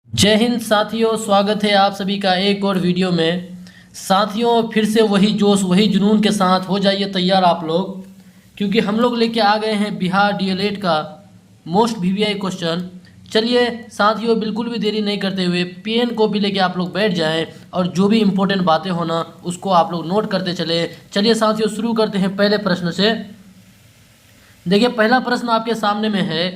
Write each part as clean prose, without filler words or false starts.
जय हिंद साथियों, स्वागत है आप सभी का एक और वीडियो में। साथियों, फिर से वही जोश वही जुनून के साथ हो जाइए तैयार आप लोग, क्योंकि हम लोग लेके आ गए हैं बिहार डीएलएड का मोस्ट वीवीआई क्वेश्चन। चलिए साथियों, बिल्कुल भी देरी नहीं करते हुए पेन कॉपी लेके आप लोग बैठ जाएं और जो भी इम्पोर्टेंट बातें हो ना उसको आप लोग नोट करते चले। चलिए साथियों, शुरू करते हैं पहले प्रश्न से। देखिए, पहला प्रश्न आपके सामने में है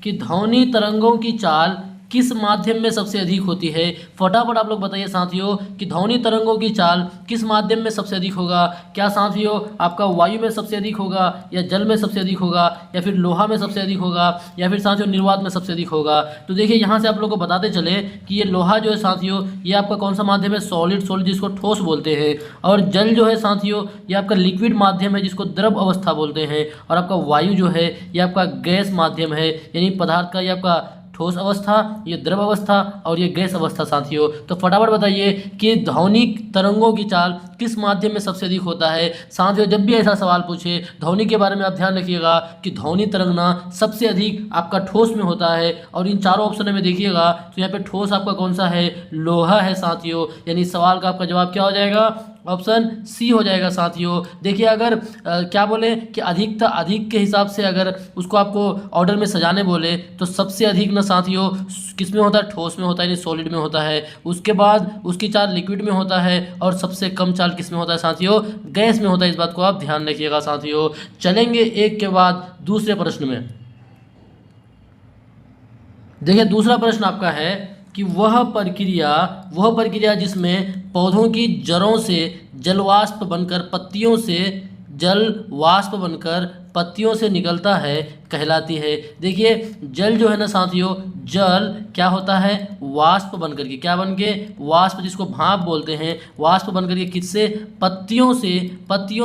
कि ध्वनि तरंगों की चाल किस माध्यम में सबसे अधिक होती है। फटाफट आप लोग बताइए साथियों कि ध्वनि तरंगों की चाल किस माध्यम में सबसे अधिक होगा। क्या साथियों आपका वायु में सबसे अधिक होगा, या जल में सबसे अधिक होगा, या फिर लोहा में सबसे अधिक होगा, या फिर साथियों निर्वात में सबसे अधिक होगा। तो देखिए, यहाँ से आप लोग को बताते चले कि ये लोहा जो है साथियों, ये आपका कौन सा माध्यम है, सॉलिड जिसको ठोस बोलते हैं। और जल जो है साथियों, ये आपका लिक्विड माध्यम है जिसको द्रव अवस्था बोलते हैं। और आपका वायु जो है ये आपका गैस माध्यम है, यानी पदार्थ का ये आपका ठोस अवस्था, ये द्रव अवस्था और ये गैस अवस्था। साथियों तो फटाफट बताइए कि ध्वनि तरंगों की चाल किस माध्यम में सबसे अधिक होता है। साथियों, जब भी ऐसा सवाल पूछे ध्वनि के बारे में आप ध्यान रखिएगा कि ध्वनि तरंगना सबसे अधिक आपका ठोस में होता है। और इन चारों ऑप्शन में देखिएगा तो यहाँ पे ठोस आपका कौन सा है, लोहा है साथियों। यानी सवाल का आपका जवाब क्या हो जाएगा, ऑप्शन सी हो जाएगा साथियों। देखिए, अगर क्या बोले कि अधिकता अधिक के हिसाब से अगर उसको आपको ऑर्डर में सजाने बोले तो सबसे अधिक ना साथियों किस में होता है, ठोस में होता है, यानी सॉलिड में होता है। उसके बाद उसकी चाल लिक्विड में होता है और सबसे कम चाल किस में होता है साथियों, गैस में होता है। इस बात को आप ध्यान रखिएगा साथियों। चलेंगे एक के बाद दूसरे प्रश्न में। देखिए, दूसरा प्रश्न आपका है कि वह प्रक्रिया जिसमें पौधों की जड़ों से जलवाष्प बनकर पत्तियों से निकलता है कहलाती है। देखिए, जल जो है ना साथियों, जल क्या होता है, वाष्प बनकर के, क्या बन के, वाष्प जिसको भाप बोलते हैं, वाष्प बनकर के किससे, पत्तियों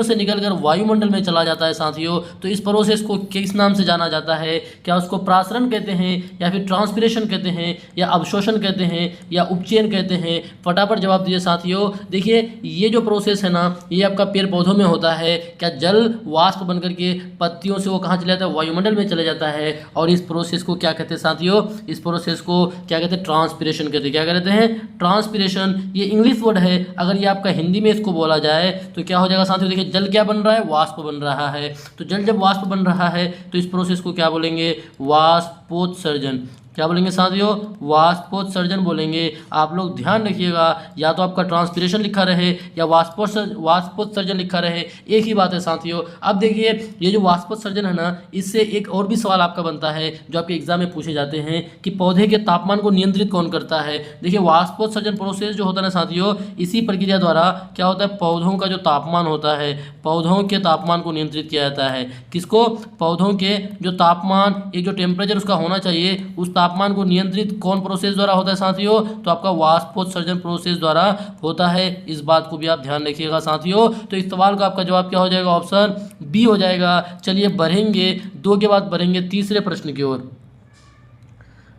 से निकलकर वायुमंडल में चला जाता है साथियों। तो इस प्रोसेस को किस नाम से जाना जाता है, क्या उसको प्रासरण कहते हैं, या फिर ट्रांसपिरेशन कहते हैं, या अवशोषण कहते हैं, या उपचयन कहते हैं। फटाफट जवाब दीजिए साथियों। देखिए, ये जो प्रोसेस है ना, ये आपका पेड़ पौधों में होता है। क्या जल वाष्प बनकर के पत्तियों से वो कहाँ चला जाता है, वायुमंडल में चला जाता है। और इस प्रोसेस को क्या कहते हैं साथियों, इस प्रोसेस को क्या कहते हैं, ट्रांसपिरेशन कहते हैं। क्या कहते हैं, ट्रांसपिरेशन। ये इंग्लिश वर्ड है, अगर ये आपका हिंदी में इसको बोला जाए तो क्या हो जाएगा साथियों। देखिए, जल क्या बन रहा है, वाष्प बन रहा है। तो जल जब वाष्प बन रहा है तो इस प्रोसेस को क्या बोलेंगे, वाष्पोत्सर्जन। क्या बोलेंगे साथियों, वाष्पोत्सर्जन बोलेंगे। आप लोग ध्यान रखिएगा, या तो आपका ट्रांसपिरेशन लिखा रहे या वाष्पोत्सर्जन लिखा रहे, एक ही बात है साथियों। अब देखिए, ये जो वाष्पोत्सर्जन है ना, इससे एक और भी सवाल आपका बनता है जो आपके एग्जाम में पूछे जाते हैं कि पौधे के तापमान को नियंत्रित कौन करता है। देखिए, वाष्पोत्सर्जन प्रोसेस जो होता है ना साथियों, इसी प्रक्रिया द्वारा क्या होता है, पौधों का जो तापमान होता है, पौधों के तापमान को नियंत्रित किया जाता है। किसको, पौधों के जो तापमान, एक जो टेम्परेचर उसका होना चाहिए, उस तापमान को नियंत्रित कौन प्रोसेस द्वारा होता है साथियों, तो आपका वाष्पोत्सर्जन प्रोसेस द्वारा होता है। इस बात को भी आप ध्यान रखिएगा साथियों। तो इस सवाल का आपका जवाब क्या हो जाएगा, ऑप्शन बी हो जाएगा। चलिए बढ़ेंगे, दो के बाद बढ़ेंगे तीसरे प्रश्न की ओर।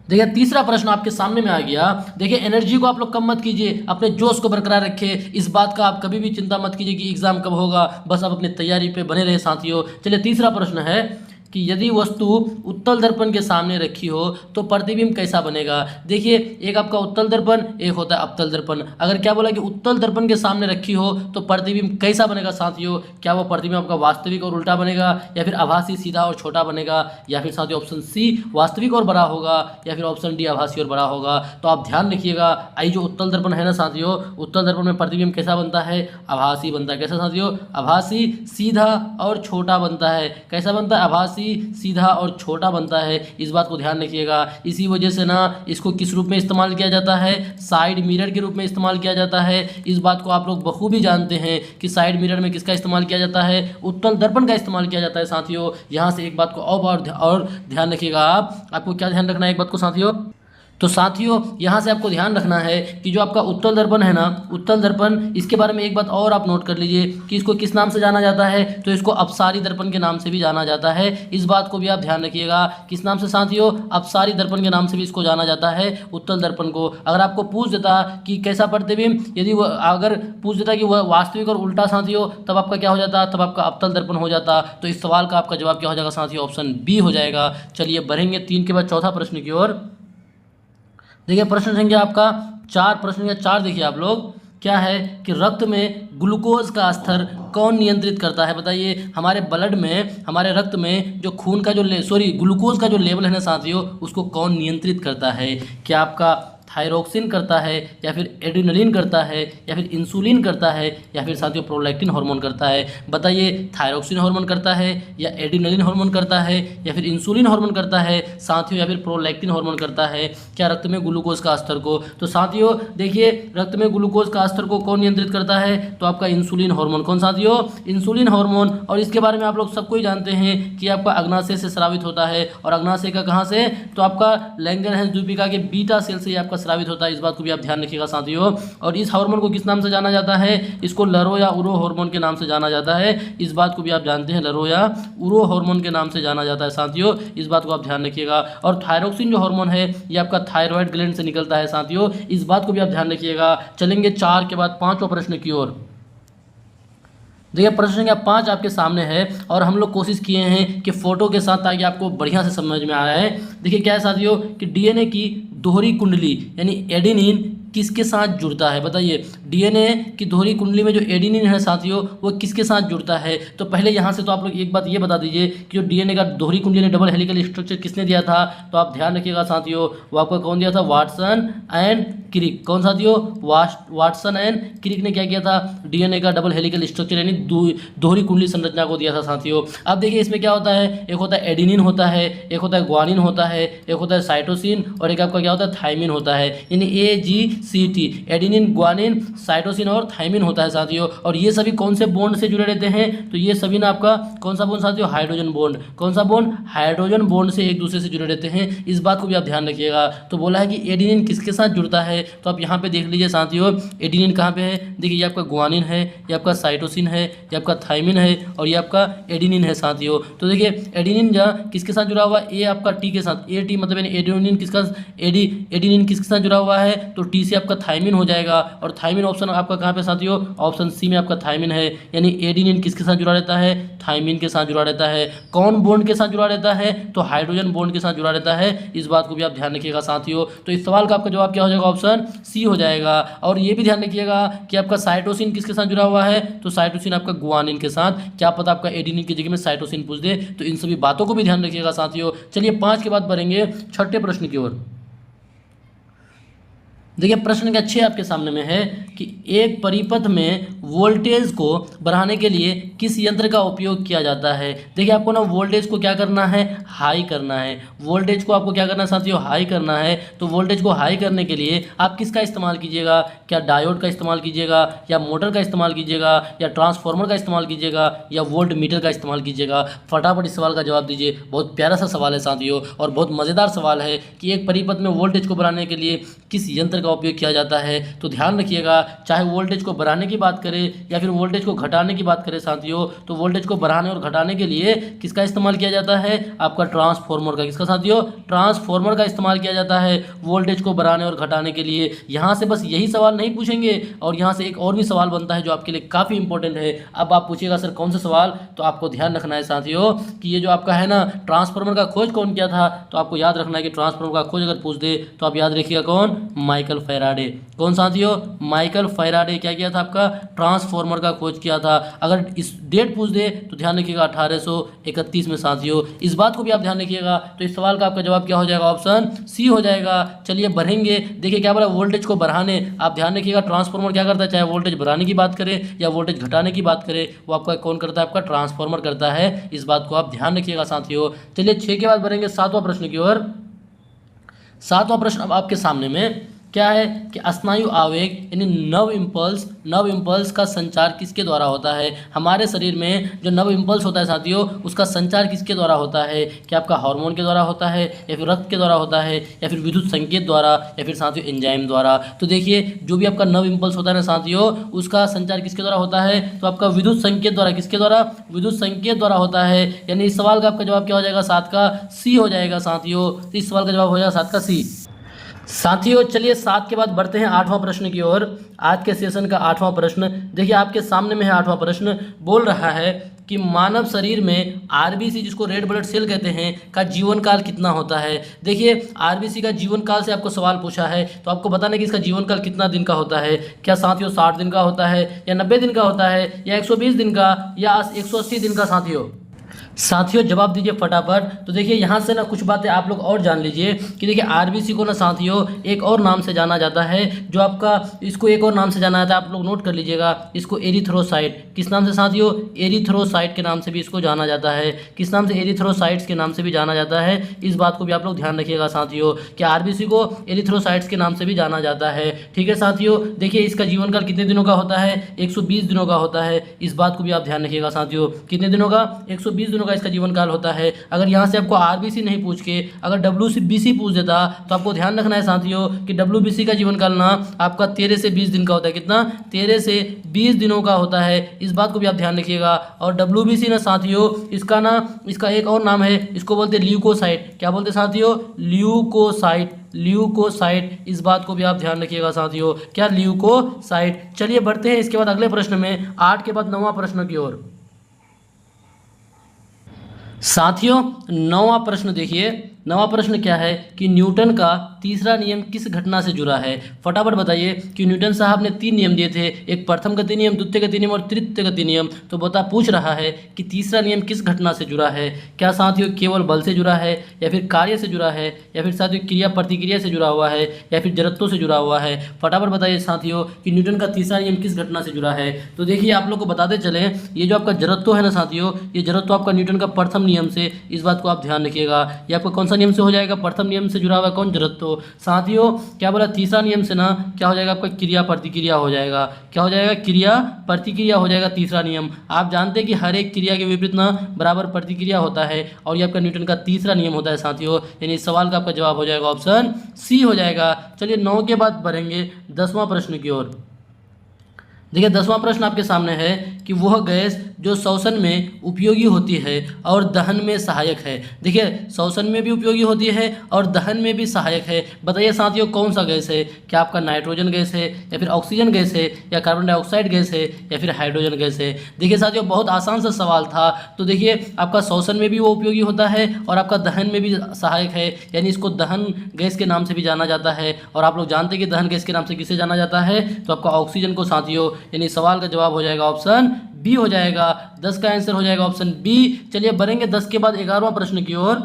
देखिए, तीसरा प्रश्न आपके सामने में आ गया। देखिए, एनर्जी को आप लोग कम मत कीजिए, अपने जोश को बरकरार रखिए। इस बात का आप कभी भी चिंता मत कीजिए कि एग्जाम कब होगा, बस आप अपनी तैयारी पे बने रहे साथियों। चलिए, तीसरा प्रश्न है कि यदि वस्तु उत्तल दर्पण के सामने रखी हो तो प्रतिबिंब कैसा बनेगा। देखिए, एक आपका उत्तल दर्पण, एक होता है अवतल दर्पण। अगर क्या बोला कि उत्तल दर्पण के सामने रखी हो तो प्रतिबिंब कैसा बनेगा साथियों, क्या वो प्रतिबिंब आपका वास्तविक और उल्टा बनेगा, या फिर आभासी सीधा और छोटा बनेगा, या फिर साथियों ऑप्शन सी वास्तविक और बड़ा होगा, या फिर ऑप्शन डी आभासी और बड़ा होगा। तो आप ध्यान रखिएगा, आई जो उत्तल दर्पण है ना साथियों, उत्तल दर्पण में प्रतिबिंब कैसा बनता है, आभासी बनता है। कैसा साथियों, आभासी, सीधा और छोटा बनता है। कैसा बनता है, आभासी, सीधा और छोटा बनता है। इस बात को ध्यान रखिएगा। इसी वजह से ना इसको किस रूप में इस्तेमाल किया जाता है, साइड मिरर के रूप में इस्तेमाल किया जाता है। इस बात को आप लोग बखूबी जानते हैं कि साइड मिरर में किसका इस्तेमाल किया जाता है, उत्तल दर्पण का इस्तेमाल किया जाता है साथियों। यहाँ से एक बात को और ध्यान रखिएगा। आपको क्या ध्यान रखना है एक बात को साथियों, तो साथियों यहाँ से आपको ध्यान रखना है कि जो आपका उत्तल दर्पण है ना, उत्तल दर्पण, इसके बारे में एक बात और आप नोट कर लीजिए कि इसको किस नाम से जाना जाता है, तो इसको अपसारी दर्पण के नाम से भी जाना जाता है। इस बात को भी आप ध्यान रखिएगा, किस नाम से साथियों, अपसारी दर्पण के नाम से भी इसको जाना जाता है, उत्तल दर्पण को। अगर आपको पूछ देता कि कैसा प्रतिबिंब, यदि वो अगर पूछ देता कि वह वास्तविक और उल्टा साथियों, तब आपका क्या हो जाता, तब आपका अवतल दर्पण हो जाता। तो इस सवाल का आपका जवाब क्या हो जाएगा साथियों, ऑप्शन बी हो जाएगा। चलिए बढ़ेंगे 3 के बाद चौथा प्रश्न की ओर। देखिए प्रश्न संख्या आपका 4, प्रश्न संख्या 4 देखिए आप लोग, क्या है कि रक्त में ग्लूकोज का स्तर कौन नियंत्रित करता है? बताइए, हमारे ब्लड में, हमारे रक्त में जो खून का जो ग्लूकोज का जो लेवल है ना साथियों, उसको कौन नियंत्रित करता है? क्या आपका थायरोक्सिन करता है, या फिर एड्रेनलिन करता है, या फिर इंसुलिन करता है, या फिर साथियों प्रोलैक्टिन हार्मोन करता है? बताइए, थायरोक्सिन हार्मोन करता है, या एड्रेनलिन हार्मोन करता है, या फिर इंसुलिन हार्मोन करता है साथियों, या फिर प्रोलैक्टिन हार्मोन करता है क्या रक्त में ग्लूकोज का स्तर को? तो साथियों देखिए, रक्त में ग्लूकोज का स्तर को कौन नियंत्रित करता है? तो आपका इंसुलिन हार्मोन। कौन साथियों? Insulin hormone. और इसके बारे में आप लोग सबको ही जानते हैं कि आपका अग्नाशय से स्रावित होता है, और अग्नाशय का कहाँ से? तो आपका लैंगरहैंस द्वीपिका के बीटा सेल से आपका स्रावित होता है। इस बात को भी आप ध्यान रखिएगा साथियों। और इस हार्मोन को किस नाम से जाना जाता है? इसको लरो या उरो हार्मोन के नाम से जाना जाता है। इस बात को भी आप जानते हैं, लरो या उरो हार्मोन के नाम से जाना जाता है साथियों। इस बात को आप ध्यान रखिएगा। और थायरोक्सिन जो हार्मोन है ये आपका थायराइड ग्लैंड से निकलता है साथियों। इस बात को भी आप ध्यान रखिएगा। चलेंगे 4 के बाद 5वां प्रश्न की ओर। देखिए प्रश्न संख्या 5 आपके सामने है, और हम लोग कोशिश किए हैं कि फोटो के साथ, ताकि आपको बढ़िया से समझ में आ रहा है। देखिए क्या है साथियों कि डीएनए की दोहरी कुंडली यानी एडेनिन किसके साथ जुड़ता है? बताइए, डीएनए की दोहरी कुंडली में जो एडेनिन है साथियों, वो किसके साथ जुड़ता है? तो पहले यहाँ से तो आप लोग एक बात ये बता दीजिए कि जो डीएनए का दोहरी कुंडली ने डबल हेलिकल स्ट्रक्चर किसने दिया था? तो आप ध्यान रखिएगा साथियों, वो आपका कौन दिया था? Watson and Crick. कौन साथियों? वाटसन एंड क्रिक ने क्या किया था? डीएनए का डबल हेलिकल स्ट्रक्चर यानी दोहरी कुंडली संरचना को दिया था साथियों। अब देखिए इसमें क्या होता है, एक होता है एडेनिन होता है, एक होता है ग्वानिन होता है, एक होता है साइटोसिन, और एक आपका क्या होता है? थाइमिन होता है। यानी AGCT, एडेनिन, ग्वानिन, साइटोसिन और थाइमिन होता है साथियों। और ये सभी कौन से बॉन्ड से जुड़े रहते हैं? तो ये सभी ना आपका कौन सा बॉन्ड साथियों? Hydrogen bond. कौन सा बॉन्ड? हाइड्रोजन बॉन्ड से एक दूसरे से जुड़े रहते हैं। इस बात को भी आप ध्यान रखिएगा। तो बोला है कि एडेनिन किसके साथ जुड़ता है, तो आप यहाँ पे देख लीजिए साथियों, एडेनिन कहाँ पे है? देखिए ये आपका ग्वानिन है, ये आपका साइटोसिन है, ये आपका थाइमिन है, और ये आपका एडेनिन है साथियों। तो देखिए एडेनिन जहाँ किसके साथ जुड़ा हुआ है? ए आपका टी के साथ, AT मतलब एडेनिन किसका? एडेनिन किसके साथ जुड़ा हुआ है? तो टी से आपका थाइमिन हो जाएगा। और थाइमिन ऑप्शन आपका कहाँ पे साथियों? ऑप्शन सी में आपका थाइमिन है। यानी एडेनिन किसके साथ जुड़ा रहता है? थाइमिन के साथ जुड़ा रहता है। कौन बॉन्ड के साथ जुड़ा रहता है? तो हाइड्रोजन बॉन्ड के साथ जुड़ा रहता है। इस बात को भी आप ध्यान रखिएगा साथियों। तो इस सवाल का आपका जवाब क्या हो जाएगा? ऑप्शन सी हो जाएगा। और ये भी ध्यान रखिएगा कि आपका साइटोसिन किसके साथ जुड़ा हुआ है? तो साइटोसिन आपका ग्वानिन के साथ। क्या पता आपका एडेनिन की जगह में साइटोसिन पूछ दे। तो इन सभी बातों को भी ध्यान रखिएगा साथियों। चलिए 5 के बाद बढ़ेंगे 6ठे प्रश्न की ओर। देखिए प्रश्न के 6 आपके सामने में है कि एक परिपथ में वोल्टेज को बढ़ाने के लिए किस यंत्र का उपयोग किया जाता है? देखिए आपको ना वोल्टेज को क्या करना है? हाई करना है। वोल्टेज को आपको क्या करना है साथियों? हाई करना है। तो वोल्टेज को हाई करने के लिए आप किसका इस्तेमाल कीजिएगा? क्या डायोड का इस्तेमाल कीजिएगा, या मोटर का इस्तेमाल कीजिएगा, या ट्रांसफार्मर का इस्तेमाल कीजिएगा, या वोल्ट मीटर का इस्तेमाल कीजिएगा? फटाफट इस सवाल का जवाब दीजिए। बहुत प्यारा सा सवाल है साथियों, और बहुत मज़ेदार सवाल है कि एक परिपथ में वोल्टेज को बढ़ाने के लिए किस यंत्र का उपयोग किया जाता है? तो ध्यान रखिएगा, चाहे वोल्टेज को बढ़ाने की बात करें या फिर वोल्टेज को घटाने की बात करें साथियों, तो वोल्टेज को बढ़ाने और घटाने के लिए किसका इस्तेमाल किया जाता है? आपका ट्रांसफार्मर का। किसका साथियों? ट्रांसफार्मर का इस्तेमाल किया जाता है वोल्टेज को बढ़ाने और घटाने के लिए। यहाँ से बस यही सवाल नहीं पूछेंगे, और यहाँ से एक और भी सवाल बनता है जो आपके लिए काफ़ी इंपॉर्टेंट है। अब आप पूछिएगा सर कौन सा सवाल, तो आपको ध्यान रखना है साथियों कि ये जो आपका है ना, ट्रांसफार्मर का खोज कौन किया था? तो आपको याद रखना है कि ट्रांसफार्मर का खोज अगर पूछ दे तो आप याद रखिएगा कौन? Michael Faraday. कौन साथियों? माइकल फैराडे क्या किया था? आपका ट्रांसफार्मर का खोज किया था। अगर इस डेट पूछ दे तो ध्यान रखिएगा 1831 में साथियों। इस बात को भी आप ध्यान रखिएगा। तो इस सवाल का आपका जवाब क्या हो जाएगा? ऑप्शन सी हो जाएगा। चलिए बढ़ेंगे। देखिए क्या बोला? वोल्टेज को बढ़ाने। आप ध्यान रखिएगा ट्रांसफार्मर क्या करता है, चाहे वोल्टेज बढ़ाने की बात करें या वोल्टेज घटाने की बात करें, वो आपका कौन करता है? आपका ट्रांसफार्मर करता है। इस बात को आप ध्यान रखिएगा साथियों। चलिए 6 के बाद बढ़ेंगे 7वां प्रश्न की ओर। 7वां प्रश्न अब आपके सामने में क्या है कि स्नायु आवेग यानी नव इम्पल्स का संचार किसके द्वारा होता है? हमारे शरीर में जो नव इम्पल्स होता है साथियों, उसका संचार किसके द्वारा होता है? क्या आपका हार्मोन के द्वारा होता है, या फिर रक्त के द्वारा होता है, या फिर विद्युत संकेत द्वारा, या फिर साथियों एंजाइम द्वारा? तो देखिए जो भी आपका नव इम्पल्स होता है ना साथियों, उसका संचार किसके द्वारा होता है? तो आपका विद्युत संकेत द्वारा। किसके द्वारा? विद्युत संकेत द्वारा होता है। यानी इस सवाल का आपका जवाब क्या हो जाएगा? 7 का सी हो जाएगा साथियों। तो इस सवाल का जवाब हो जाएगा 7 का सी। साथियों चलिए 7 के बाद बढ़ते हैं 8वां प्रश्न की ओर। आज के सेशन का 8वां प्रश्न देखिए आपके सामने में है। 8वां प्रश्न बोल रहा है कि मानव शरीर में आरबीसी, जिसको रेड ब्लड सेल कहते हैं, का जीवन काल कितना होता है। देखिए आरबीसी का जीवन काल से आपको सवाल पूछा है तो आपको बताना कि इसका जीवन काल कितना दिन का होता है। क्या साथियों 60 दिन का होता है, या 90 दिन का होता है, या 120 दिन का, या 180 दिन का। साथियों जवाब दीजिए फटाफट। तो देखिए यहाँ से ना कुछ बातें आप लोग और जान लीजिए कि देखिए आरबीसी को ना साथियों एक और नाम से जाना जाता है, जो आपका इसको एक और नाम से जाना जाता है, आप लोग नोट कर लीजिएगा इसको, एरिथ्रोसाइट। किस नाम से साथियों? एरिथ्रोसाइट के नाम से भी इसको जाना जाता है। किस नाम से? एरिथ्रोसाइट्स के नाम से भी जाना जाता है। इस बात को भी आप लोग ध्यान रखिएगा साथियों कि आरबीसी को एरिथ्रोसाइट्स के नाम से भी जाना जाता है। ठीक है साथियों, देखिए इसका जीवन काल कितने दिनों का होता है? 120 दिनों का होता है। इस बात को भी आप ध्यान रखिएगा साथियों, कितने दिनों का? 120 दिनों का इसका जीवन काल होता है। अगर यहाँ से आपको आरबीसी नहीं पूछ के अगर डब्ल्यूबीसी पूछ देता तो आपको ध्यान रखना है साथियों कि डब्ल्यूबीसी का जीवन काल ना आपका 13 से 20 दिन का होता है। कितना? 13 से 20 दिनों का होता है। इस बात को भी आप ध्यान रखिएगा। और डब्ल्यूबीसी ना साथियों इसका एक और नाम है, इसको बोलते हैं ल्यूकोसाइट। क्या बोलते हैं साथियों? ल्यूकोसाइट। इस बात को भी आप ध्यान रखिएगा साथियों, क्या? ल्यूकोसाइट। चलिए बढ़ते हैं इसके बाद अगले प्रश्न में, 8 के बाद 9वां प्रश्न की ओर। साथियों 9वां प्रश्न देखिए, 9वां प्रश्न क्या है कि न्यूटन का तीसरा नियम किस घटना से जुड़ा है। फटाफट बताइए कि न्यूटन साहब ने 3 नियम दिए थे, एक प्रथम गति नियम, द्वितीय गति नियम और तृतीय गति नियम। तो पूछ रहा है कि तीसरा नियम किस घटना से जुड़ा है। क्या साथियों केवल बल से जुड़ा है, या फिर कार्य से जुड़ा है, या फिर साथियों क्रिया प्रतिक्रिया से जुड़ा हुआ है, या फिर जड़त्व से जुड़ा हुआ है। फटाफट बताइए साथियों कि न्यूटन का तीसरा नियम किस घटना से जुड़ा है। तो देखिए आप लोग को बताते चले, ये जो आपका जड़त्व है ना साथियों, ये जड़त्व आपका न्यूटन का प्रथम नियम से, इस बात को आप ध्यान रखिएगा। ये आपका कौन सा नियम से हो जाएगा? प्रथम नियम से जुड़ा हुआ है कौन? जड़त्व। साथियों क्या बोला? तीसरा नियम से ना क्या हो जाएगा आपका? क्रिया प्रतिक्रिया हो जाएगा। क्या हो जाएगा? क्रिया प्रतिक्रिया हो जाएगा तीसरा नियम। आप जानते हैं कि हर एक क्रिया के विपरीत ना बराबर प्रतिक्रिया होता है, और ये आपका न्यूटन का तीसरा नियम होता है साथियों। यानी इस सवाल का आपका जवाब हो जाएगा ऑप्शन सी हो जाएगा। चलिए 9 के बाद बढ़ेंगे 10वां प्रश्न की ओर। देखिए 10वां प्रश्न आपके सामने है कि वह गैस जो श्वसन में उपयोगी होती है और दहन में सहायक है। देखिए श्वसन में भी उपयोगी होती है और दहन में भी सहायक है। बताइए साथियों कौन सा गैस है? क्या आपका नाइट्रोजन गैस है, या फिर ऑक्सीजन गैस है, या कार्बन डाइऑक्साइड गैस है, या फिर हाइड्रोजन गैस है? देखिए साथियों बहुत आसान सा सवाल था। तो देखिए आपका श्वसन में भी वो उपयोगी होता है और आपका दहन में भी सहायक है, यानी इसको दहन गैस के नाम से भी जाना जाता है। और आप लोग जानते हैं कि दहन गैस के नाम से किसे जाना जाता है? तो आपका ऑक्सीजन को साथियों। यानी सवाल का जवाब हो जाएगा ऑप्शन बी हो जाएगा। 10 का आंसर हो जाएगा ऑप्शन बी। चलिए बढ़ेंगे 10 के बाद 11वां प्रश्न की ओर।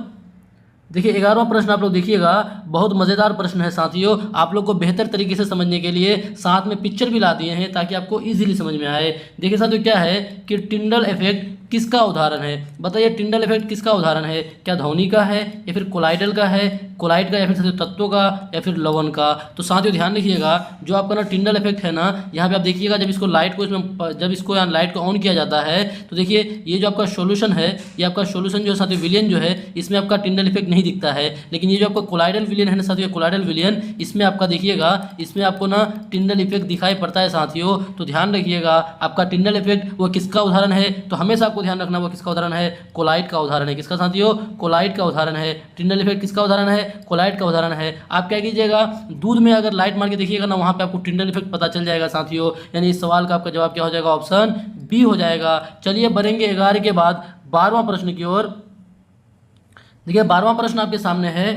देखिए 11वां प्रश्न आप लोग देखिएगा, बहुत मज़ेदार प्रश्न है साथियों। आप लोग को बेहतर तरीके से समझने के लिए साथ में पिक्चर भी ला दिए हैं ताकि आपको इजीली समझ में आए। देखिए साथियों क्या है कि टिंडल इफेक्ट किसका उदाहरण है? बताइए टिंडल इफेक्ट किसका उदाहरण है? क्या ध्वनि का है, या फिर कोलाइडल का है, कोलाइड का, या फिर साथियों तत्वों का, या फिर लवण का? तो साथियों ध्यान रखिएगा, जो आपका ना टिंडल इफेक्ट है ना, यहाँ पे आप देखिएगा जब इसको लाइट को ऑन किया जाता है तो देखिए ये जो आपका सोल्यूशन है, ये आपका सोल्यूशन जो है साथियों विलियन जो है, इसमें आपका टिंडल इफेक्ट नहीं दिखता है। लेकिन ये जो आपका कोलाइडल विलियन है ना साथियों, कोलाइडल विलियन, इसमें आपका देखिएगा, इसमें आपको ना टिंडल इफेक्ट दिखाई पड़ता है साथियों। तो ध्यान रखिएगा आपका टिंडल इफेक्ट वो किसका उदाहरण है? तो हमेशा आपको ध्यान रखना वो किसका उदाहरण है? कोलाइड का उदाहरण है। किसका साथियों? कोलाइड का उदाहरण है। टिंडल इफेक्ट किसका उदाहरण है? कोलाइड का उदाहरण है। आप क्या कीजिएगा, दूध में अगर लाइट मार के देखिएगा ना, वहाँ पे आपको टिंडल इफेक्ट पता चल जाएगा साथियों। यानी इस सवाल का आपका जवाब क्या हो जाएगा? ऑप्शन बी हो जाएगा। चलिए बढ़ेंगे 11 के बाद 12वां प्रश्न की ओर। देखिए 12वां प्रश्न आपके सामने है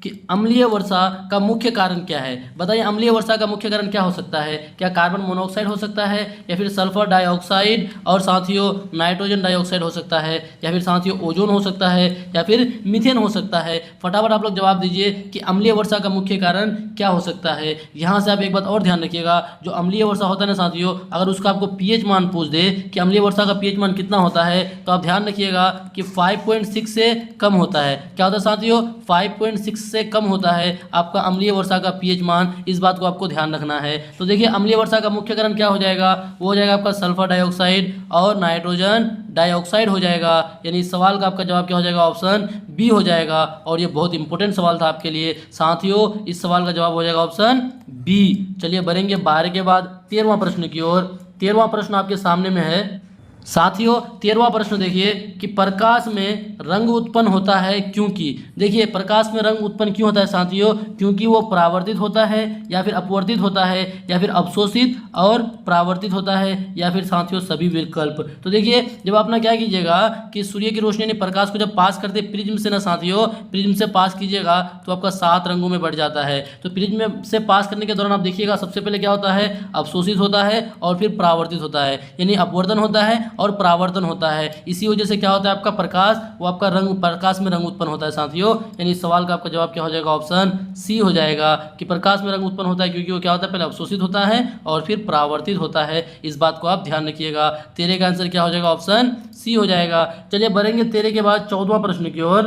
कि अम्लीय वर्षा का मुख्य कारण क्या है। बताइए अम्लीय वर्षा का मुख्य कारण क्या हो सकता है? क्या कार्बन मोनोऑक्साइड हो सकता है, या फिर सल्फर डाइऑक्साइड और साथियों नाइट्रोजन डाइऑक्साइड हो सकता है, या फिर साथियों ओजोन हो सकता है, या फिर मीथेन हो सकता है? फटाफट आप लोग जवाब दीजिए कि अम्लीय वर्षा का मुख्य कारण क्या हो सकता है। यहाँ से आप एक बात और ध्यान रखिएगा, जो अम्लीय वर्षा होता है ना साथियों, अगर उसका आपको पीएच मान पूछ दे कि अम्लीय वर्षा का पीएच मान कितना होता है, तो आप ध्यान रखिएगा कि 5.6 से कम होता है। क्या होता है साथियों? 5.6 से कम होता है आपका अम्लीय वर्षा का पीएच मान। इस बात को आपको ध्यान रखना है। तो देखिए अम्लीय वर्षा का मुख्य कारण क्या हो जाएगा? वो हो जाएगा आपका सल्फर डाइऑक्साइड और नाइट्रोजन डाइऑक्साइड हो जाएगा। यानी इस सवाल का आपका जवाब क्या हो जाएगा? ऑप्शन बी हो जाएगा। और ये बहुत इंपॉर्टेंट सवाल था आपके लिए साथियों, इस सवाल का जवाब हो जाएगा ऑप्शन बी। चलिए बढ़ेंगे 12 के बाद 13वां प्रश्न की ओर। 13वां प्रश्न आपके सामने में है साथियों 13वां प्रश्न देखिए कि प्रकाश में रंग उत्पन्न होता है क्योंकि। देखिए प्रकाश में रंग उत्पन्न क्यों होता है साथियों, क्योंकि वो परावर्तित होता है या फिर अपवर्तित होता है या फिर अवशोषित और परावर्तित होता है या फिर साथियों सभी विकल्प। तो देखिए जब आप ना क्या कीजिएगा कि सूर्य की रोशनी ने प्रकाश को जब पास करते प्रिज्म से ना साथियों, प्रिज्म से पास कीजिएगा तो आपका 7 रंगों में बढ़ जाता है। तो प्रिज्म से पास करने के दौरान आप देखिएगा सबसे पहले क्या होता है, अवशोषित होता है और फिर परावर्तित होता है, यानी अपवर्तन होता है और परावर्तन होता है। इसी वजह से क्या होता है आपका प्रकाश, वो आपका रंग, प्रकाश में रंग उत्पन्न होता है साथियों। यानी इस सवाल का आपका जवाब क्या हो जाएगा, ऑप्शन सी हो जाएगा कि प्रकाश में रंग उत्पन्न होता है क्योंकि वो क्या होता है, पहले अवशोषित होता है और फिर परावर्तित होता है। इस बात को आप ध्यान रखिएगा। 13 का आंसर क्या हो जाएगा, ऑप्शन सी हो जाएगा। चलिए बढ़ेंगे 13 के बाद 14वां प्रश्न की ओर।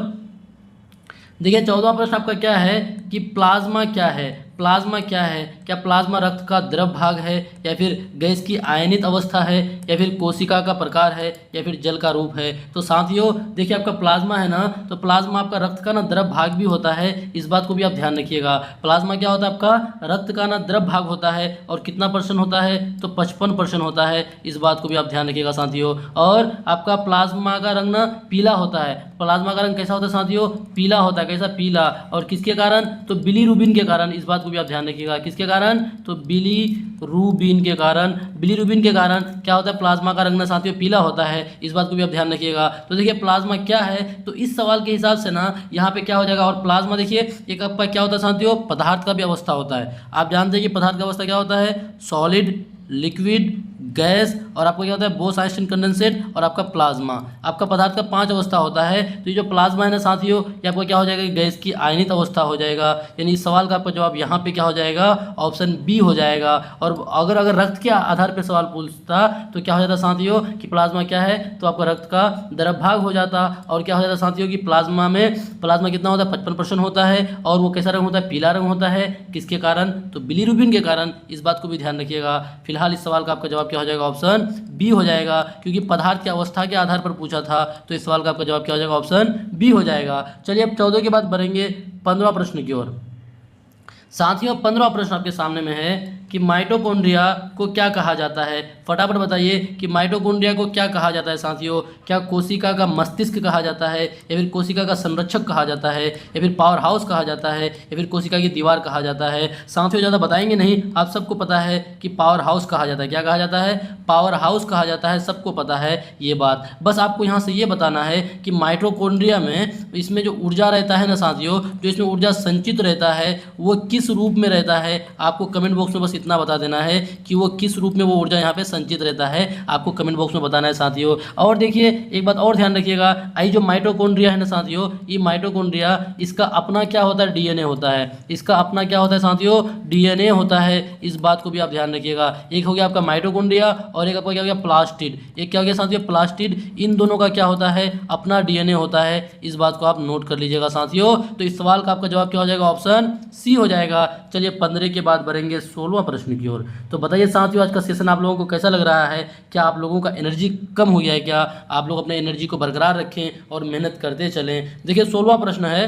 देखिए 14वां प्रश्न आपका क्या है कि प्लाज्मा क्या है। प्लाज्मा क्या है, क्या प्लाज्मा रक्त का द्रव भाग है या फिर गैस की आयनित अवस्था है या फिर कोशिका का प्रकार है या फिर जल का रूप है। तो साथियों देखिए आपका प्लाज्मा है ना, तो प्लाज्मा आपका रक्त का ना द्रव भाग भी होता है। इस बात को भी आप ध्यान रखिएगा। प्लाज्मा क्या होता है आपका रक्त का ना द्रव भाग होता है और कितना % होता है, तो 55% होता है। इस बात को भी आप ध्यान रखिएगा साथियों। और आपका प्लाज्मा का रंग ना पीला होता है। प्लाज्मा का रंग कैसा होता है साथियों, पीला होता है। कैसा, पीला। और किसके कारण, तो बिलीरुबिन के कारण। इस बात को भी आप ध्यान रखिएगा। किसके कारण, तो बिलीरुबिन के कारण। बिलीरुबिन के कारण क्या होता है, प्लाज्मा का रंग ना साथियों पीला होता है। इस बात को भी आप ध्यान रखिएगा। तो देखिए प्लाज्मा क्या है, तो इस सवाल के हिसाब से ना यहाँ पे क्या हो जाएगा, और प्लाज्मा देखिए एक आपका क्या होता है साथियों, पदार्थ का भी अवस्था होता है। आप जानते हैं कि पदार्थ का अवस्था क्या होता है, सॉलिड, लिक्विड, गैस और आपको क्या होता है, बोस आइंस्टीन कंडेंसेट और आपका प्लाज्मा। आपका पदार्थ का 5 अवस्था होता है। तो ये जो प्लाज्मा है ना साथियों, ये आपको क्या हो जाएगा, गैस की आयनित अवस्था हो जाएगा। यानी इस सवाल का आपका जवाब यहाँ पे क्या हो जाएगा, ऑप्शन बी हो जाएगा। और अगर रक्त के आधार पर सवाल पूछता तो क्या हो जाता साथियों कि प्लाज्मा क्या है, तो आपका रक्त का द्रव भाग हो जाता। और क्या हो जाता साथियों कि प्लाज्मा कितना होता है, 55% होता है। और वो कैसा रंग होता है, पीला रंग होता है। किसके कारण, तो बिलीरुबिन के कारण। इस बात को भी ध्यान रखिएगा। फिलहाल इस सवाल का आपका जवाब क्या हो जाएगा, ऑप्शन बी हो जाएगा, क्योंकि पदार्थ की अवस्था के आधार पर पूछा था। तो इस सवाल का आपका जवाब क्या हो जाएगा, ऑप्शन बी हो जाएगा। चलिए अब 14 के बाद बढ़ेंगे 15वां प्रश्न की ओर। साथियों 15वां प्रश्न आपके सामने में है कि माइटोकॉन्ड्रिया को क्या कहा जाता है। फटाफट बताइए कि माइटोकॉन्ड्रिया को क्या कहा जाता है साथियों। क्या कोशिका का मस्तिष्क कहा जाता है या फिर कोशिका का संरक्षक कहा जाता है या फिर पावर हाउस कहा जाता है या फिर कोशिका की दीवार कहा जाता है। साथियों ज़्यादा बताएंगे नहीं, आप सबको पता है कि पावर हाउस कहा जाता है। क्या कहा जाता है, पावर हाउस कहा जाता है। सबको पता है ये बात। बस आपको यहाँ से ये बताना है कि माइटोकॉन्ड्रिया में इसमें जो ऊर्जा रहता है ना साथियों, जो इसमें ऊर्जा संचित रहता है वो किस रूप में रहता है। आपको कमेंट बॉक्स में बस इतना बता देना है कि वो किस रूप में वो ऊर्जा यहाँ पे संचित रहता है। आपको कमेंट बॉक्स में बताना है साथियों। और देखिए एक बात और ध्यान रखिएगा, आई जो माइटोकॉन्ड्रिया है ना साथियों, ये माइटोकॉन्ड्रिया इसका अपना क्या होता है, डीएनए होता है। इसका अपना क्या होता है साथियों, डीएनए होता है। इस बात को भी आप ध्यान रखिएगा। एक हो गया आपका माइटोकॉन्ड्रिया और एक आपका क्या हो गया, प्लास्टिड। एक क्या हो गया साथियों, प्लास्टिड। इन दोनों का क्या होता है, अपना डीएनए होता है। इस बात को आप नोट कर लीजिएगा साथियों। तो इस सवाल का आपका जवाब क्या हो जाएगा, ऑप्शन सी हो जाएगा। चलिए 15 के बाद बढ़ेंगे 16वां प्रश्न की ओर। तो बताइए साथियों आज का सेशन आप लोगों को कैसा लग रहा है। क्या आप लोगों का एनर्जी कम हो गया है क्या। आप लोग अपने एनर्जी को बरकरार रखें और मेहनत करते चलें। देखिए 16वां प्रश्न है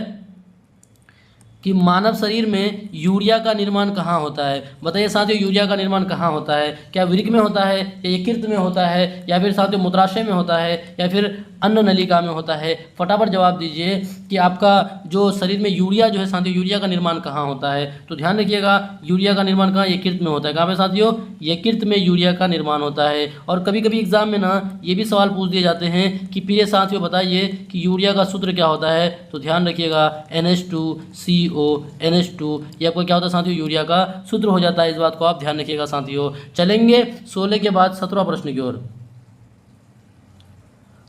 कि मानव शरीर में यूरिया का निर्माण कहाँ होता है। बताइए साथियों यूरिया का निर्माण कहाँ होता है। क्या वृक्क में होता है या यकृत में होता है या फिर साथियों मूत्राशय में होता है या फिर अन्न नलिका में होता है। फटाफट जवाब दीजिए कि आपका जो शरीर में यूरिया जो है साथियों, यूरिया का निर्माण कहाँ होता है। तो ध्यान रखिएगा यूरिया का निर्माण कहाँ, यकृत में होता है। कहाँ पे साथियों, यकृत में यूरिया का निर्माण होता है। और कभी कभी एग्जाम में ना ये भी सवाल पूछ दिए जाते हैं कि प्रिय साथियों बताइए कि यूरिया का सूत्र क्या होता है। तो ध्यान रखिएगा NH2CO NH2 ये आपको क्या होता है साथियों, यूरिया का सूत्र हो जाता है। इस बात को आप ध्यान रखिएगा साथियों। चलेंगे 16 के बाद 17वां प्रश्न की ओर।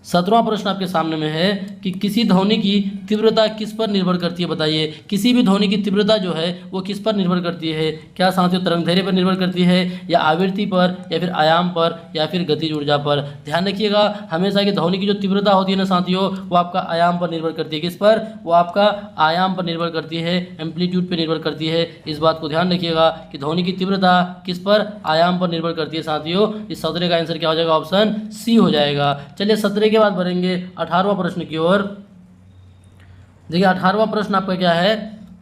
17वां प्रश्न आपके सामने में है कि किसी ध्वनि की तीव्रता किस पर निर्भर करती है। बताइए किसी भी ध्वनि की तीव्रता जो है वो किस पर निर्भर करती है। क्या साथियों तरंगदैर्घ्य पर निर्भर करती है या आवृत्ति पर या फिर आयाम पर या फिर गतिज ऊर्जा पर। ध्यान रखिएगा हमेशा कि ध्वनि की जो तीव्रता होती है ना साथियों, वो आपका आयाम पर निर्भर करती है। किस पर, वो आपका आयाम पर निर्भर करती है, एम्पलीट्यूड पर निर्भर करती है। इस बात को ध्यान रखिएगा कि ध्वनि की तीव्रता किस पर, आयाम पर निर्भर करती है साथियों। इस 17 का आंसर क्या हो जाएगा, ऑप्शन सी हो जाएगा। चलिए 17 के बाद बढ़ेंगे 18वां प्रश्न की ओर। देखिए 18वां प्रश्न आपका क्या है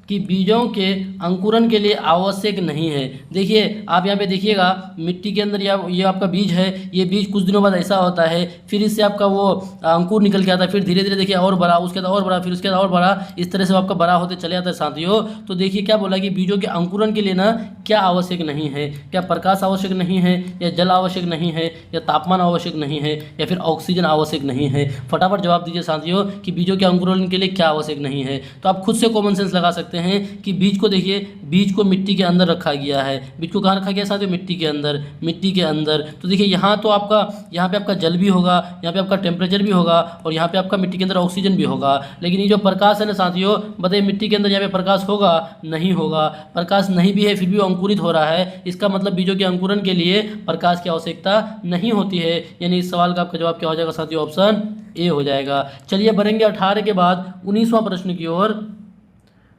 कि बीजों के अंकुरन के लिए आवश्यक नहीं है। देखिए आप यहाँ पे देखिएगा मिट्टी के अंदर ये आपका बीज है, ये बीज कुछ दिनों बाद ऐसा होता है, फिर इससे आपका वो अंकुर निकल के आता है, फिर धीरे धीरे देखिए और बड़ा, उसके बाद और बड़ा, फिर उसके बाद और बड़ा, इस तरह से आपका बड़ा होते चले जाता है साथियों। तो देखिए क्या बोला कि बीजों के अंकुरन के लिए ना क्या आवश्यक नहीं है, क्या प्रकाश आवश्यक नहीं है, या जल आवश्यक नहीं है, या तापमान आवश्यक नहीं है, या फिर ऑक्सीजन आवश्यक नहीं है। फटाफट जवाब दीजिए साथियों कि बीजों के अंकुरन के लिए क्या आवश्यक नहीं है। तो आप खुद से कॉमन सेंस लगा सकते हैं कि बीज को देखिए, बीज को मिट्टी के अंदर रखा गया है। बीज को कहाँ रखा गया साथियों? मिट्टी के अंदर, मिट्टी के अंदर। तो देखिए यहाँ तो आपका, यहाँ पे आपका जल भी होगा, यहाँ पे आपका टेम्परेचर भी होगा, और यहाँ पे आपका मिट्टी के अंदर ऑक्सीजन भी होगा। लेकिन ये जो प्रकाश है ना साथियों, बताइए मिट्टी के अंदर यहाँ पे प्रकाश होगा? नहीं होगा। प्रकाश नहीं भी है फिर भी अंकुरित हो रहा है, इसका मतलब बीजों के अंकुरन के लिए प्रकाश की आवश्यकता नहीं होती है। यानी इस सवाल का आपका जवाब क्या हो जाएगा साथियों? ऑप्शन ए हो जाएगा। चलिए बढ़ेंगे 18 के बाद 19वां प्रश्न की ओर।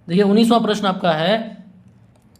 देखिए 19वां प्रश्न आपका है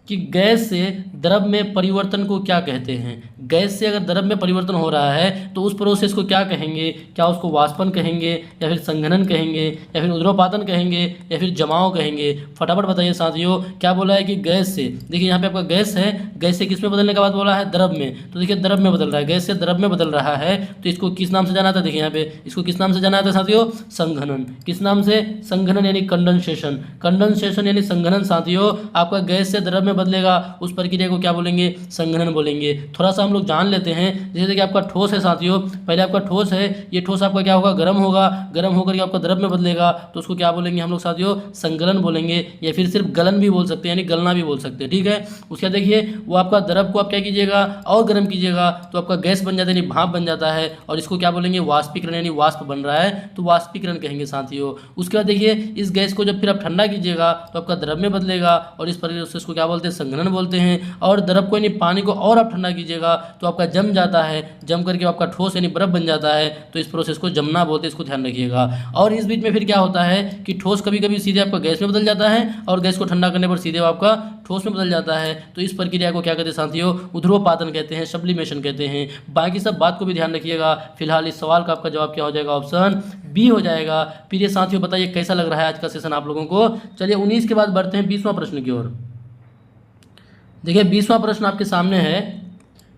कि गैस से द्रव में परिवर्तन को क्या कहते हैं। गैस से अगर द्रव में परिवर्तन हो रहा है तो उस प्रोसेस को क्या कहेंगे? क्या उसको वाष्पन कहेंगे, या फिर संघनन कहेंगे, या फिर ऊर्ध्वपातन कहेंगे, या फिर जमाव कहेंगे? फटाफट बताइए साथियों। क्या बोला है कि गैस से, देखिए यहाँ पे आपका गैस है, गैस से किस में बदलने का बात बोला है? द्रव में। तो देखिए द्रव में बदल रहा है, गैस से द्रव में बदल रहा है, तो इसको किस नाम से जाना था? देखिए यहाँ पे इसको किस नाम से जाना था साथियों? संघनन। किस नाम से? संघनन यानी कंडेंसेशन। कंडेंसेशन यानी संघनन साथियों। आपका गैस से द्रव में बदलेगा, उस प्रक्रिया को क्या बोलेंगे? संघनन बोलेंगे। थोड़ा सा हम लोग जान लेते हैं। जैसे कि आपका ठोस है साथियों, पहले आपका ठोस है, ये ठोस आपका क्या होगा? गर्म होगा, गर्म होकर के आपका द्रव में बदलेगा, तो उसको क्या बोलेंगे हम लोग साथियों? संगलन बोलेंगे, या फिर सिर्फ गलन भी बोल सकते हैं, यानी गलना भी बोल सकते हैं। ठीक है। उसके बाद देखिए वो आपका द्रव को आप क्या कीजिएगा? और गर्म कीजिएगा, तो आपका गैस बन जाता है, यानी भाप बन जाता है, और इसको क्या बोलेंगे? वाष्पीकरण, यानी वाष्प बन रहा है, तो वाष्पीकरण कहेंगे साथियों। उसके बाद देखिए इस गैस को जब फिर आप ठंडा कीजिएगा तो आपका द्रव में बदलेगा, और इस प्रोसेस को क्या बोलते हैं? संघनन बोलते हैं। और द्रव को यानी पानी को और आप ठंडा कीजिएगा तो आपका जम जाता है, जम करके आपका ठोस यानी बर्फ बन जाता है, तो इस प्रोसेस को जमना बोलते हैं, इसको ध्यान रखिएगा। और इस बीच में फिर क्या होता है कि ठोस कभी कभी सीधे आपका गैस में बदल जाता है, और गैस को ठंडा करने पर सीधे आपका ठोस में बदल जाता है, तो इस प्रक्रिया को क्या कहते हैं साथियों? ऊर्ध्वपातन कहते हैं, सब्लिमेशन कहते हैं। बाकी सब बात को भी ध्यान रखिएगा। फिलहाल इस सवाल का आपका जवाब क्या हो जाएगा? ऑप्शन बी हो जाएगा। फिर ये साथियों बताइए कैसा लग रहा है आज का सेशन आप लोगों को। चलिए 19 के बाद बढ़ते हैं 20वां प्रश्न की ओर। देखिए 20वां प्रश्न आपके सामने है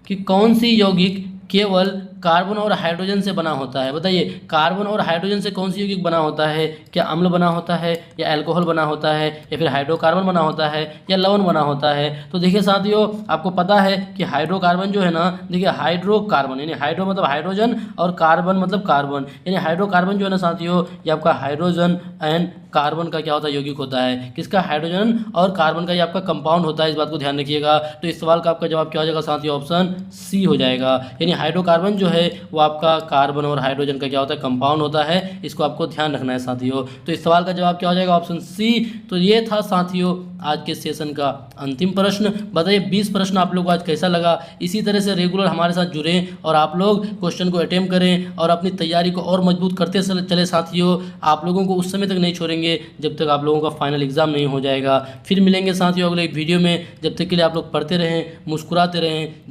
कि कौन सी यौगिक केवल कार्बन और हाइड्रोजन से बना होता है। बताइए कार्बन और हाइड्रोजन से कौन सी यौगिक बना होता है? क्या अम्ल बना होता है, या अल्कोहल बना होता है, या फिर हाइड्रोकार्बन बना होता है, या लवण बना होता है? तो देखिए साथियों आपको पता है कि हाइड्रोकार्बन जो है ना, देखिए हाइड्रोकार्बन यानी हाइड्रो मतलब हाइड्रोजन, और कार्बन मतलब कार्बन, यानी हाइड्रोकार्बन जो है ना साथियों, ये आपका हाइड्रोजन एंड कार्बन का क्या होता है? यौगिक होता है। किसका? हाइड्रोजन और कार्बन का ये आपका कंपाउंड होता है, इस बात को ध्यान रखिएगा। तो इस सवाल का आपका जवाब क्या हो जाएगा साथियों? ऑप्शन सी हो जाएगा। यानी हाइड्रोकार्बन जो है वो आपका कार्बन और हाइड्रोजन का क्या होता है? कंपाउंड होता है, इसको आपको ध्यान रखना है साथियों। तो इस सवाल का जवाब क्या हो जाएगा? Option C. तो ये था साथियों आज के सेशन का अंतिम प्रश्न। बताइए 20 प्रश्न आप लोग को आज कैसा लगा? इसी तरह से रेगुलर हमारे साथ जुड़ें और आप लोग क्वेश्चन को अटेम्प्ट करें और अपनी तैयारी को और मजबूत करते चले साथियों। आप लोगों को उस समय तक नहीं छोड़ेंगे जब तक आप लोगों का फाइनल एग्जाम नहीं हो जाएगा। फिर मिलेंगे साथियों अगले एक वीडियो में। जब तक के लिए आप लोग पढ़ते रहें, मुस्कुराते रहें।